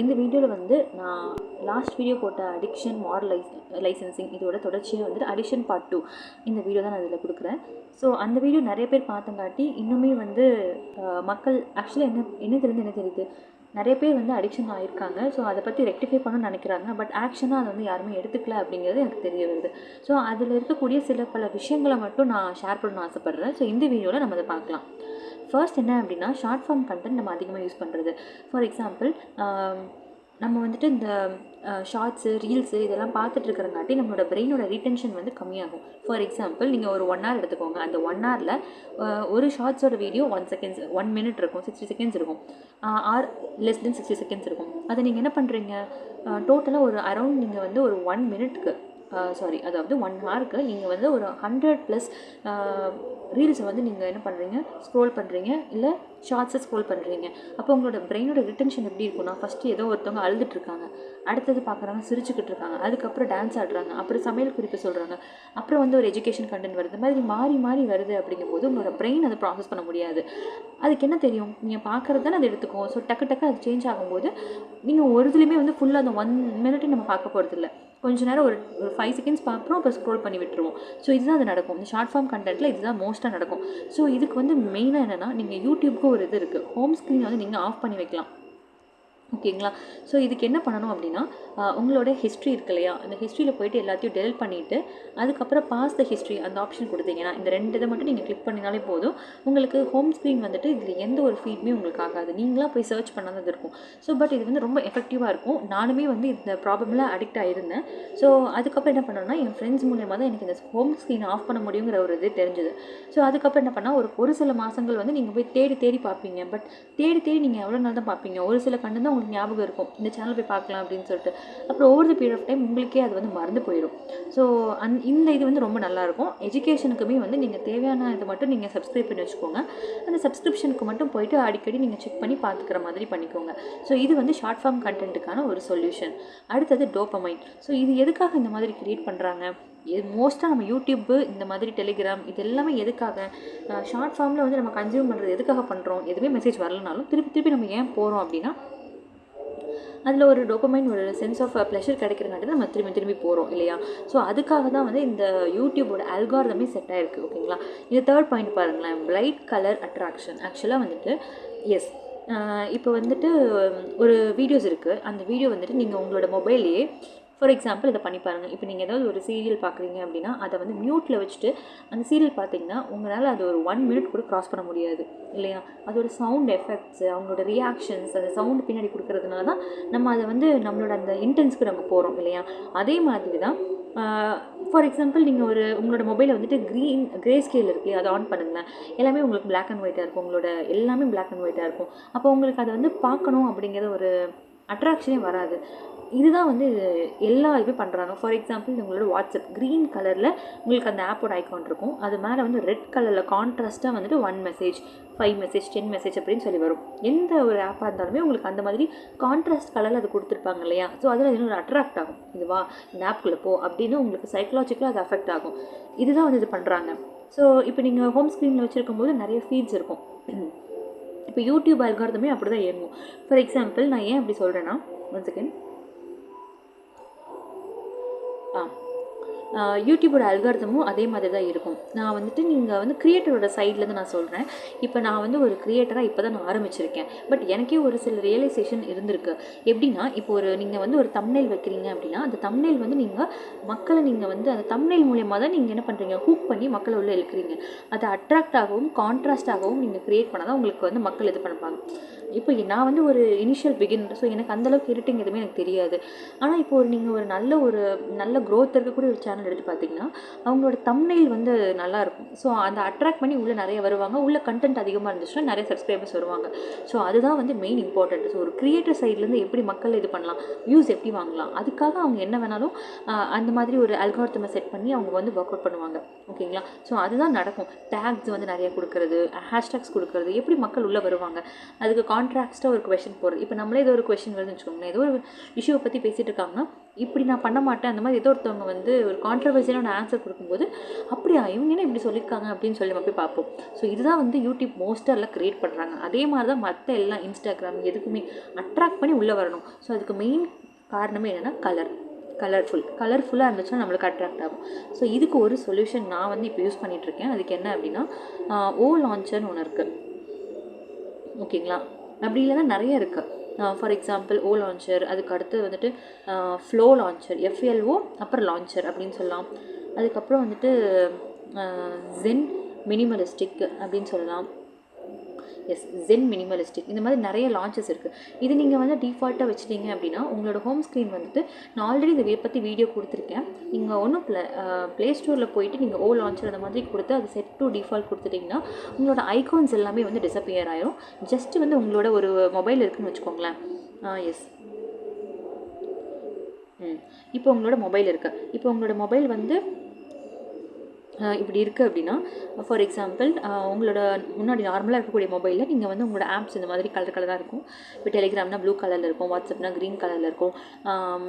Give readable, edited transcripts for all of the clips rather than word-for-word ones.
இந்த வீடியோவில் வந்து நான் லாஸ்ட் வீடியோ போட்ட அடிக்ஷன் மாரல் லைசன்சிங் இதோட தொடர்ச்சியாக வந்துட்டு அடிக்ஷன் பார்ட் 2 இந்த வீடியோ தான் நான் இதில் கொடுக்குறேன். ஸோ அந்த வீடியோ நிறைய பேர் பார்த்தங்காட்டி இன்னுமே வந்து மக்கள் ஆக்சுவலாக என்ன தெரியுது நிறைய பேர் வந்து அடிக்ஷன் ஆகியிருக்காங்க. ஸோ அதை பற்றி ரெக்டிஃபை பண்ணணும்னு நினைக்கிறாங்க. பட் ஆக்ஷனாக அதை வந்து யாருமே எடுத்துக்கல அப்படிங்கிறது எனக்கு தெரிய வருது. ஸோ அதில் இருக்கக்கூடிய பல விஷயங்களை மட்டும் நான் ஷேர் பண்ணணும்னு ஆசைப்பட்றேன். ஸோ இந்த வீடியோவில் நம்ம அதை பார்க்கலாம். ஃபர்ஸ்ட் என்ன அப்படின்னா, ஷார்ட் ஃபார்ம் கண்டென்ட் நம்ம அதிகமாக யூஸ் பண்ணுறது. ஃபார் எக்ஸாம்பிள், நம்ம வந்துட்டு இந்த ஷார்ட்ஸு ரீல்ஸு இதெல்லாம் பார்த்துட்டு இருக்கிறங்காட்டி நம்மளோட பிரெயினோட ரீடென்ஷன் வந்து கம்மியாகும். ஃபார் எக்ஸாம்பிள், நீங்கள் ஒரு 1 hour எடுத்துக்கோங்க. அந்த 1 hourல ஒரு ஷார்ட்ஸோட வீடியோ 1 minute இருக்கும், 60 seconds இருக்கும், ஆர் லெஸ் தென் 60 seconds இருக்கும். அதை நீங்கள் என்ன பண்ணுறீங்க, டோட்டலாக ஒரு அரௌண்ட் நீங்கள் வந்து ஒரு 1 minute அதாவது 1 hourக்கு நீங்கள் வந்து ஒரு 100+ ரீல்ஸை வந்து நீங்கள் என்ன பண்ணுறீங்க, ஸ்க்ரோல் பண்ணுறீங்க, இல்லை ஷார்ட்ஸை ஸ்க்ரோல் பண்ணுறீங்க. அப்போ உங்களோட பிரெயினோட ரிட்டென்ஷன் எப்படி இருக்குன்னா, ஃபஸ்ட்டு ஏதோ ஒருத்தவங்க அழுதுட்டுருக்காங்க, அடுத்தது பார்க்குறாங்க சிரிச்சுக்கிட்டு இருக்காங்க, அதுக்கப்புறம் டான்ஸ் ஆடுறாங்க, அப்புறம் சமையல் குறிப்பு சொல்கிறாங்க, அப்புறம் வந்து ஒரு எஜுகேஷன் கண்டென்ட் வருது. இந்த மாதிரி மாறி மாறி வருது. அப்படிங்கும்போது உங்களோட பிரெயின் அதை ப்ராசஸ் பண்ண முடியாது. அதுக்கு என்ன தெரியும், நீங்கள் பார்க்குறது தானே அதை எடுத்துக்கும். ஸோ டக்கு அது சேஞ்ச் ஆகும்போது நீங்கள் ஒரு இதுலேயுமே வந்து ஃபுல்லாக அந்த 1 minute நம்ம பார்க்க போகிறது இல்லை. கொஞ்ச நேரம் ஒரு 5 seconds பார்க்குறோம், அப்போ ஸ்க்ரோல் பண்ணி விட்டுருவோம். ஸோ இதுதான் அது நடக்கும். இந்த ஷார்ட் ஃபார்ம் கண்டென்ட்டில் இதுதான் மோஸ்ட்டாக நடக்கும். ஸோ இதுக்கு வந்து மெயினாக என்னென்னா, நீங்கள் யூடியூப்க்கு ஒரு இது இருக்குது, ஹோம் ஸ்க்ரீனை வந்து நீங்கள் ஆஃப் பண்ணி வைக்கலாம். ஓகேங்களா? ஸோ இதுக்கு என்ன பண்ணணும் அப்படின்னா, உங்களோட ஹிஸ்ட்ரி இருக்கு இல்லையா, அந்த ஹிஸ்ட்ரியில் போய்ட்டு எல்லாத்தையும் டெலிட் பண்ணிவிட்டு அதுக்கப்புறம் பாஸ் த ஹிஸ்ட்ரி அந்த ஆப்ஷன் கொடுத்தீங்கன்னா, இந்த 2 இதை மட்டும் நீங்கள் கிளிக் பண்ணினாலே போதும். உங்களுக்கு ஹோம் ஸ்க்ரீன் வந்துட்டு இதில் எந்த ஒரு ஃபீட்மே உங்களுக்கு ஆகாது. நீங்களாக போய் சர்ச் பண்ணாதது இருக்கும். ஸோ பட் இது வந்து ரொம்ப எஃபெக்டிவாக இருக்கும். நானுமே வந்து இந்த ப்ராப்ளமில் அடிக்ட் ஆகிருந்தேன். ஸோ அதுக்கப்புறம் என்ன பண்ணணும்னா, என் ஃப்ரெண்ட்ஸ் மூலியமாக தான் எனக்கு இந்த ஹோம் ஸ்க்ரீனை ஆஃப் பண்ண முடியுங்கிற ஒரு இது தெரிஞ்சுது. ஸோ அதுக்கப்புறம் என்ன பண்ணால், ஒரு சில மாதங்கள் வந்து நீங்கள் போய் தேடி பார்ப்பீங்க. பட் தேடி நீங்கள் எவ்வளோ நாள் தான் பார்ப்பீங்க. ஒரு சில கண்டென்ட் தான் உங்களுக்கு ஞாபகம் இருக்கும், இந்த சேனல் போய் பார்க்கலாம் அப்படின்னு சொல்லிட்டு. அப்புறம் over the period of time உங்களுக்கே அது வந்து மறந்து போயிடும். ஸோ இந்த இது வந்து ரொம்ப நல்லாயிருக்கும். எஜுகேஷனுக்குமே வந்து நீங்கள் தேவையான இதை மட்டும் நீங்கள் சப்ஸ்கிரைப் பண்ணி வச்சுக்கோங்க. அந்த சப்ஸ்கிரிப்ஷனுக்கு மட்டும் போய்ட்டு அடிக்கடி நீங்கள் செக் பண்ணி பார்த்துக்கிற மாதிரி பண்ணிக்கோங்க. ஸோ இது வந்து ஷார்ட் ஃபார்ம் கண்டென்ட்டுக்கான ஒரு சொல்யூஷன். அடுத்தது டோபமைன். ஸோ இது எதுக்காக இந்த மாதிரி க்ரியேட் பண்ணுறாங்க, மோஸ்ட்டாக நம்ம யூடியூப்பு, இந்த மாதிரி டெலிகிராம், இது எல்லாமே எதுக்காக, ஷார்ட் ஃபார்மில் வந்து நம்ம கன்சியூம் பண்ணுறது எதுக்காக பண்ணுறோம், எதுவுமே மெசேஜ் வரலனாலும் திருப்பி நம்ம ஏன் போகிறோம் அப்படின்னா, அதில் ஒரு டோபமைன், ஒரு சென்ஸ் ஆஃப் ப்ளஷர் கிடைக்கிறங்காட்டி நம்ம திரும்பி போகிறோம் இல்லையா. ஸோ அதுக்காக தான் வந்து இந்த யூடியூபோட அல்காரிதமே செட் ஆகிருக்கு. ஓகேங்களா. இது 3rd பாயிண்ட் பாருங்களேன், பிரைட் கலர் அட்ராக்ஷன். ஆக்சுவலாக வந்துட்டு இப்போ வந்துட்டு ஒரு வீடியோஸ் இருக்குது. அந்த வீடியோ வந்துட்டு நீங்கள் உங்களோட மொபைல்லையே, ஃபார் எக்ஸாம்பிள் இதை பண்ணி பாருங்கள். இப்போ நீங்கள் ஏதாவது ஒரு சீரியல் பார்க்குறீங்க அப்படின்னா, அதை வந்து மியூட்டில் வச்சுட்டு அந்த சீரியல் பார்த்தீங்கன்னா உங்களால் அது ஒரு 1 minute கூட க்ராஸ் பண்ண முடியாது இல்லையா. அதோட சவுண்ட் எஃபெக்ட்ஸு, அவங்களோட ரியாக்ஷன்ஸ், அந்த சவுண்டு பின்னாடி கொடுக்கறதுனால தான் நம்ம அதை வந்து நம்மளோட அந்த இன்டென்ஸ்க்கு நம்ம போகிறோம் இல்லையா. அதே மாதிரி தான் ஃபார் எக்ஸாம்பிள், நீங்கள் உங்களோட மொபைலில் வந்துட்டு க்ரே ஸ்கேல் இருக்கு இல்லையா, அதை ஆன் பண்ணுங்களேன். எல்லாமே உங்களுக்கு பிளாக் அண்ட் ஒயிட்டாக இருக்கும். உங்களோட எல்லாமே பிளாக் அண்ட் ஒயிட்டாக இருக்கும். அப்போ உங்களுக்கு அதை வந்து பார்க்கணும் அப்படிங்கிற ஒரு அட்ராக்ஷனே வராது. இதுதான் வந்து எல்லா இதுவே பண்ணுறாங்க. ஃபார் எக்ஸாம்பிள், உங்களோட வாட்ஸ்அப் க்ரீன் கலரில் உங்களுக்கு அந்த ஆப்போட ஐக்கான் இருக்கும். அது மேலே வந்து ரெட் கலரில் கான்ட்ராஸ்ட்டாக வந்துட்டு 1 message, 5 message, 10 message அப்படின்னு சொல்லி வரும். எந்த ஒரு ஆப்பாக இருந்தாலுமே உங்களுக்கு அந்த மாதிரி கான்ட்ராஸ்ட் கலரில் அது கொடுத்துருப்பாங்க இல்லையா. ஸோ அதில் இன்னொரு அட்ராக்ட் ஆகும். இதுவா இந்த ஆப்புக்குள்ளே போ அப்படின்னு உங்களுக்கு சைக்கலாஜிக்கலாக அது அஃபெக்ட் ஆகும். இதுதான் வந்து இது பண்ணுறாங்க. ஸோ இப்போ நீங்கள் ஹோம் ஸ்க்ரீனில் வச்சுருக்கும் போது நிறைய ஃபீட்ஸ் இருக்கும். இப்போ யூடியூப் அல்காரிதமே அப்படி தான் இயங்கும். ஃபார் எக்ஸாம்பிள், நான் ஏன் அப்படி சொல்கிறேன்னா, 1 second, யூடியூபோட அல்காரிதமும் அதே மாதிரி தான் இருக்கும். நான் வந்துட்டு நீங்கள் வந்து கிரியேட்டரோட சைட்லேருந்து நான் சொல்கிறேன். இப்போ நான் வந்து ஒரு கிரியேட்டராக இப்போ தான் நான் ஆரம்பிச்சிருக்கேன். பட் எனக்கே ஒரு சில ரியலைசேஷன் இருந்திருக்கு. எப்படின்னா, இப்போ நீங்கள் வந்து ஒரு தம்ப்நெயில் வைக்கிறீங்க அப்படின்னா, அந்த தம்ப்நெயில் வந்து நீங்கள் வந்து அந்த தம்ப்நெயில் மூலியமாக தான் நீங்கள் என்ன பண்ணுறீங்க, ஹூக் பண்ணி மக்களை உள்ளே இழுக்கிறீங்க. அதை அட்ராக்டாகவும் கான்ட்ராஸ்டாகவும் நீங்கள் க்ரியேட் பண்ணால் தான் உங்களுக்கு வந்து மக்கள் இது பண்ணுவாங்க. இப்போ நான் வந்து ஒரு இனிஷியல் பிகினர். ஸோ எனக்கு அந்தளவுக்கு எடிட்டிங் எதுவுமே எனக்கு தெரியாது. ஆனால் இப்போ நீங்கள் ஒரு நல்ல க்ரோத் இருக்கக்கூடிய ஒரு சேனல் எடுத்து பார்த்தீங்கன்னா, அவங்களோட தம்ப்நெயில் வந்து நல்லாயிருக்கும். ஸோ அந்த அட்ராக்ட் பண்ணி உள்ளே நிறைய வருவாங்க. உள்ள கண்டென்ட் அதிகமாக இருந்துச்சுன்னா நிறைய சப்ஸ்கிரைபர்ஸ் வருவாங்க. ஸோ அதுதான் வந்து மெயின் இம்பார்ட்டன்ட். ஸோ ஒரு கிரியேட்டர் சைட்லேருந்து எப்படி மக்கள் இது பண்ணலாம், வியூஸ் எப்படி வாங்கலாம், அதுக்காக அவங்க என்ன வேணாலும் அந்த மாதிரி ஒரு அல்காரிதமை செட் பண்ணி அவங்க வந்து ஒர்க் அவுட் பண்ணுவாங்க. ஓகேங்களா. ஸோ அதுதான் நடக்கும். டேக்ஸ் வந்து நிறைய கொடுக்கறது, ஹேஷ்டேக்ஸ் கொடுக்கறது, எப்படி மக்கள் உள்ளே வருவாங்க, அதுக்கு கான்ட்ராக்டாக ஒரு கொஷின் போடுறது. இப்போ நம்மளே ஏதோ ஒரு கொஷின் வருதுன்னு வச்சுக்கோங்களேன், ஏதோ ஒரு இஷ்யூவை பற்றி பேசிகிட்டு இருக்காங்கன்னா இப்படி நான் பண்ண மாட்டேன் அந்த மாதிரி ஏதோ ஒருத்தவங்க வந்து ஒரு கான்ட்ரவர்சியான ஆன்சர் கொடுக்கும்போது அப்படியா இவங்க என்ன இப்படி சொல்லியிருக்காங்க அப்படின்னு சொல்லி நம்ம போய் பார்ப்போம். ஸோ இதுதான் வந்து யூடியூப் மோஸ்ட்டாக எல்லாம் க்ரியேட் பண்ணுறாங்க. அதே மாதிரி தான் மற்ற எல்லாம் இன்ஸ்டாகிராம் எதுக்குமே அட்ராக்ட் பண்ணி உள்ளே வரணும். ஸோ அதுக்கு மெயின் காரணமே என்னென்னா கலர்ஃபுல்லாக இருந்துச்சுன்னா நம்மளுக்கு அட்ராக்ட் ஆகும். ஸோ இதுக்கு ஒரு சொல்யூஷன் நான் வந்து இப்போ யூஸ் பண்ணிகிட்ருக்கேன். அதுக்கு என்ன அப்படின்னா ஓ லான்ச்சர்னு ஒன்று இருக்குது, ஓகேங்களா. அப்படி இல்லைன்னா நிறைய இருக்குது. ஃபார் எக்ஸாம்பிள் ஓ லான்ச்சர், அதுக்கு அடுத்து வந்துட்டு ஃப்ளோ லான்ச்சர், FLO அப்புறம் லான்ச்சர் அப்படின்னு சொல்லலாம். அதுக்கப்புறம் வந்துட்டு ஜென் மினிமலிஸ்டிக் அப்படின்னு சொல்லலாம். ஜென் மினிமலிஸ்டிக், இந்த மாதிரி நிறைய லான்ச்சஸ் இருக்குது. இது நீங்கள் வந்து டிஃபால்ட்டாக வச்சுட்டீங்க அப்படின்னா உங்களோட ஹோம் ஸ்க்ரீன் வந்துட்டு நான் ஆல்ரெடி இதை பற்றி வீடியோ கொடுத்துருக்கேன். நீங்கள் ஒன்றும் ப்ளே ஸ்டோரில் போயிட்டு நீங்கள் ஓ லான்ச்சர் அந்த மாதிரி கொடுத்து அது செட் டு டிஃபால்ட் கொடுத்துட்டிங்கன்னா உங்களோட ஐகான்ஸ் எல்லாமே வந்து டிஸப்பியர் ஆயிரும். ஜஸ்ட் வந்து உங்களோட ஒரு மொபைல் இருக்குதுன்னு வச்சுக்கோங்களேன். இப்போ உங்களோட மொபைல் இருக்குது. இப்போ உங்களோட மொபைல் வந்து இப்படி இருக்குது அப்படின்னா ஃபார் எக்ஸாம்பிள் உங்களோட முன்னாடி நார்மலாக இருக்கக்கூடிய மொபைலில் நீங்கள் வந்து உங்களோட ஆப்ஸ் இந்த மாதிரி கலராக இருக்கும். இப்போ டெலிகிராம்னா ப்ளூ கலரில் இருக்கும், வாட்ஸ்அப்னா க்ரீன் கலரில் இருக்கும்,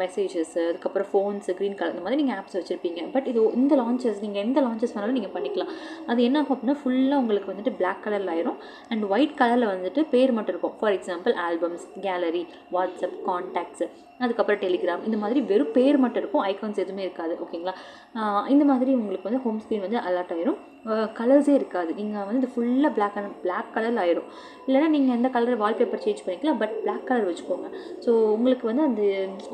மெசேஜஸ், அதுக்கப்புறம் ஃபோன்ஸ் க்ரீன் கலர், இந்த மாதிரி நீங்கள் ஆப்ஸ் வச்சுருப்பீங்க. பட் இது இந்த லான்ச்சஸ் நீங்கள் எந்த லான்ச்சஸ் வேணாலும் நீங்கள் பண்ணிக்கலாம். அது என்ன ஆகும் அப்படின்னா ஃபுல்லாக உங்களுக்கு வந்துட்டு பிளாக் கலரில் ஆயிரும் அண்ட் ஒயிட் கலரில் வந்துட்டு பேர் மட்டும் இருக்கும். For example albums, gallery, WhatsApp, contacts, அதுக்கப்புறம் டெலிகிராம், இந்த மாதிரி வெறும் பேர் மட்டும் இருக்கும், ஐகான்ஸ் எதுவுமே இருக்காது, ஓகேங்களா. இந்த மாதிரி உங்களுக்கு வந்து ஹோம் ஸ்க்ரீன் வந்து அலர்ட் ஆயிரும். கலர்ஸே இருக்காது. நீங்கள் வந்து இது ஃபுல்லாக பிளாக் கலரில் ஆயிரும். இல்லைனா நீங்கள் எந்த கலர் வால்பேப்பர் சேஞ்ச் பண்ணிக்கலாம், பட் பிளாக் கலர் வச்சுக்கோங்க. ஸோ உங்களுக்கு வந்து அந்த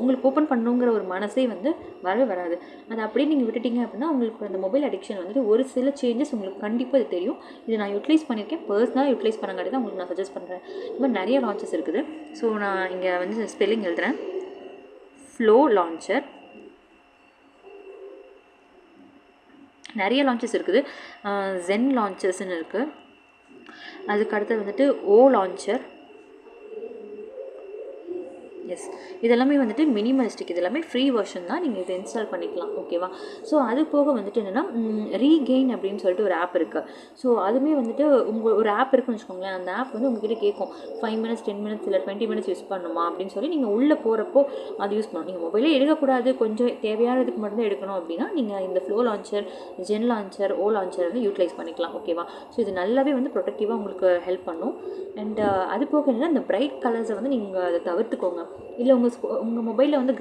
உங்களுக்கு ஓப்பன் பண்ணணுங்கிற ஒரு மனசே வந்து வரவே வராது. அதை அப்படியே நீங்கள் விட்டுட்டீங்க அப்படின்னா உங்களுக்கு அந்த மொபைல் அடிக்ஷன் வந்துட்டு ஒரு சில சேஞ்சஸ் உங்களுக்கு கண்டிப்பாக இது தெரியும். இது நான் யூட்டிலைஸ் பண்ணியிருக்கேன், பர்சனலாக யூட்டிலைஸ் பண்ணங்காட்டி தான் உங்களுக்கு நான் சஜஸ்ட் பண்ணுறேன். இந்த மாதிரி நிறைய லான்ச்சஸ் இருக்குது. ஸோ நான் இங்கே வந்து ஸ்பெல்லிங் எழுதுகிறேன். ஃப்ளோ லான்ச்சர், நிறைய லான்ச்சஸ் இருக்குது. ஜென் லான்ச்சர்ஸ்ன்னு இருக்குது. அதுக்கு அடுத்தது வந்துட்டு ஓ லான்ச்சர், இதெல்லாமே வந்துட்டு மினிமலிஸ்டிக், இது எல்லாமே ஃப்ரீ வெர்ஷன் தான், நீங்கள் இதை இன்ஸ்டால் பண்ணிக்கலாம், ஓகேவா. ஸோ அது போக வந்துட்டு என்னென்னா ரீகெயின் அப்படின்னு சொல்லிட்டு ஒரு ஆப் இருக்குது. ஸோ அதுவுமே வந்துட்டு ஒரு ஆப் இருக்குன்னு வச்சுக்கோங்களேன். அந்த ஆப் வந்து உங்ககிட்ட கேட்கும் 5 மினிட்ஸ் 10 மினிட்ஸ் இல்லை 20 மினிட்ஸ் யூஸ் பண்ணணுமா அப்படின்னு சொல்லி நீங்கள் உள்ளே போகிறப்போ அது யூஸ் பண்ணணும். நீங்கள் மொபைலே எடுக்கக்கூடாது, கொஞ்சம் தேவையானதுக்கு மட்டும்தான் எடுக்கணும் அப்படின்னா நீங்கள் இந்த ஃப்ளோ லான்ச்சர், ஜென் லான்ச்சர், ஓ லான்ச்சர் வந்து யூட்டிலைஸ் பண்ணிக்கலாம், ஓகேவா. ஸோ இது நல்லாவே வந்து ப்ரொடக்டிவாக உங்களுக்கு ஹெல்ப் பண்ணும். அண்ட் அது போக என்னென்னா இந்த பிரைட் கலர்ஸை வந்து நீங்கள் அதை தவிர்த்துக்கோங்க. இல்லை உங்கள் மொபைலில் வந்து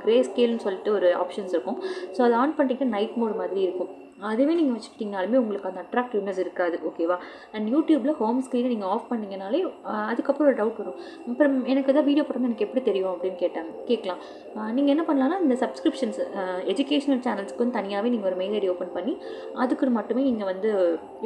கிரே ஸ்கேல்னு சொல்லிட்டு ஒரு ஆப்ஷன்ஸ் இருக்கும். ஸோ அதை ஆன் பண்ணிட்டு நைட் மோட் மாதிரி இருக்கும். அதுவே நீங்கள் வச்சுக்கிட்டிங்கனாலுமே உங்களுக்கு அந்த அட்ராக்டிவ்னஸ் இருக்காது, ஓகேவா. அண்ட் யூடியூப்பில் ஹோம் ஸ்க்ரீனை நீங்கள் ஆஃப் பண்ணிங்கனாலே அதுக்கப்புறம் ஒரு டவுட் வரும். அப்புறம் எனக்கு எதாவது வீடியோ போட்டோம்னா எனக்கு எப்படி தெரியும் அப்படின்னு கேட்கலாம். நீங்கள் என்ன பண்ணலாம்னா இந்த சப்ஸ்கிரிப்ஷன்ஸ் எஜுகேஷனல் சேனல்ஸ்க்கு வந்து தனியாகவே நீங்கள் ஒரு மெயில் ஐடி ஓப்பன் பண்ணி அதுக்கு மட்டுமே நீங்கள் வந்து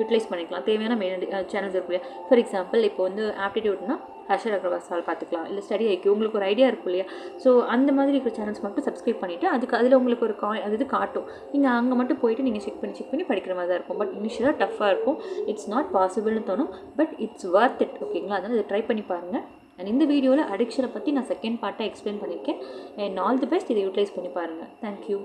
யூட்டிலைஸ் பண்ணிக்கலாம். தேவையான மெயில் சேனல்ஸ் இருக்கு இல்லையா. ஃபார் எக்ஸாம்பிள் இப்போ வந்து ஆப்டிடியூட்னா ஹர்ஷர் அக்ரவால் பார்த்துக்கலாம், இல்லை ஸ்டடி ஐக்யூ, உங்களுக்கு ஒரு ஐடியா இருக்கும் இல்லையா. ஸோ அந்த மாதிரி இருக்கிற சேனல்ஸ் மட்டும் சப்ஸ்கிரைப் பண்ணிவிட்டு அதில் உங்களுக்கு ஒரு அது காட்டும். நீங்கள் அங்கே மட்டும் போய்ட்டு நீங்கள் செக் பண்ணி படிக்கிற மாதிரி தான் இருக்கும். பட் இனிஷியலாக டஃப்பாக இருக்கும், இட்ஸ் நாட் பாசிபிள்னு தோணும், பட் இட்ஸ் ஒர்த் இட், ஓகேங்களா. அதனால் இதை ட்ரை பண்ணி பாருங்கள். அண்ட் இந்த வீடியோவில் அடிக்ஷனை பற்றி நான் செகண்ட் பார்ட்டாக எக்ஸ்பிளைன் பண்ணியிருக்கேன். அண்ட் ஆல் தி பெஸ்ட், இதை யூட்டிலைஸ் பண்ணி பாருங்கள். தேங்க்யூ.